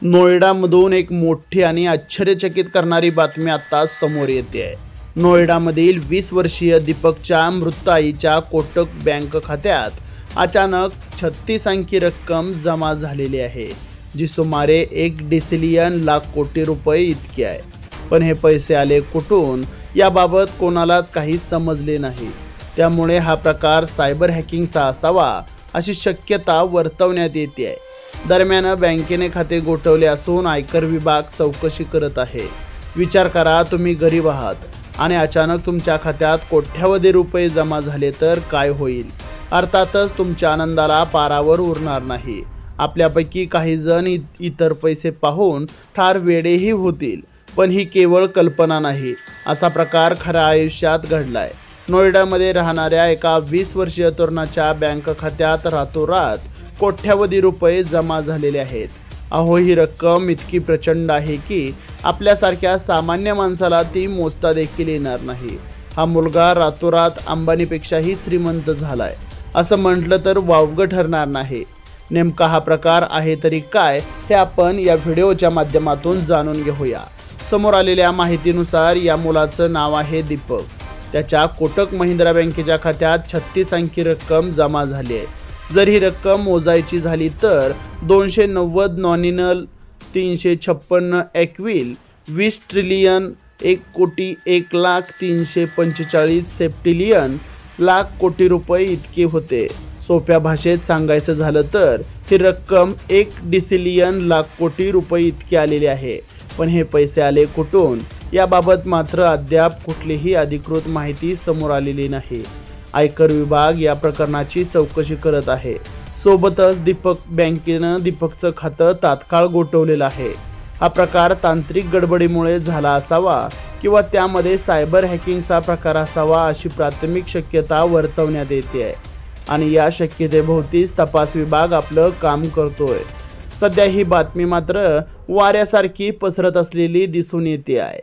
नोएडामधून एक मोठी आणि आश्चर्यचकित करणारी बातमी आता समोर येते आहे। नोएडामधील 20 वर्षीय दीपकच्या मृत आईच्या कोटक बँक खात्यात अचानक 36 अंकी रक्कम जमा झालेली आहे, जी सुमारे 1 डिसिलियन लाख कोटी रुपये इतकी आहे। पण हे पैसे आले कुठून याबाबत कोणालाच काही समजले नाही। त्यामुळे हा प्रकार सायबर हॅकिंगचा असावा अशी शक्यता वर्तवण्यात येते आहे। दरम्यान बँकेने खाते गोठवले असून आयकर विभाग चौकशी करत आहे। विचार करा, तुम्ही गरीब आहात आणि अचानक तुमच्या खात्यात कोट्यावधी रुपये जमा झाले तर काय होईल। अर्थातच तुमच्या आनंदाला पारावर उरणार नाही। आपल्यापैकी काही जण इतर पैसे पाहून ठार वेडेही होतील, पण ही केवळ कल्पना नाही, असा प्रकार खऱ्या आयुष्यात घडलाय। नोएडामध्ये राहणाऱ्या एका 20 वर्षीय तरुणाच्या बँक खात्यात रातोरात कोट्यावधी रुपये जमा झालेले आहेत। अहो, ही रक्कम इतकी प्रचंड आहे की आपल्यासारख्या सामान्य माणसाला ती मोजता देखील येणार नाही। हा मुलगा रातोरात अंबानीपेक्षाही श्रीमंत झालाय असं म्हटलं तर वावगं ठरणार नाही। नेमका हा प्रकार आहे तरी काय, हे आपण या व्हिडिओच्या माध्यमातून जाणून घेऊया। समोर आलेल्या माहितीनुसार या मुलाचं नाव आहे दीपक। त्याच्या कोटक महिंद्रा बँकेच्या खात्यात 36 अंकी रक्कम जमा झाली आहे। जर ही रक्कम मोजायची झाली तर 290 नॉमिनल, 356 एक्विल, 20 ट्रिलियन, 1 कोटी 1 लाख 345 सेप्टिलियन लाख कोटी रुपये इतके होते। सोप्या भाषेत सांगायचं झालं तर ही रक्कम 1 डिसिलियन लाख कोटी रुपये इतकी आलेली आहे। पण हे पैसे आले कुठून याबाबत मात्र अद्याप कुठलीही अधिकृत माहिती समोर आलेली नाही। आयकर विभाग या प्रकरणाची चौकशी करत आहे। सोबतच बँकेनं दीपकचं खातं तात्काळ गोठवलेलं आहे। हा प्रकार तांत्रिक गडबडीमुळे झाला असावा किंवा त्यामध्ये सायबर हॅकिंगचा प्रकार असावा अशी प्राथमिक शक्यता वर्तवण्यात येते आहे आणि या शक्यतेभोवतीच तपास विभाग आपलं काम करतोय। सध्या ही बातमी मात्र वाऱ्यासारखी पसरत असलेली दिसून येते आहे।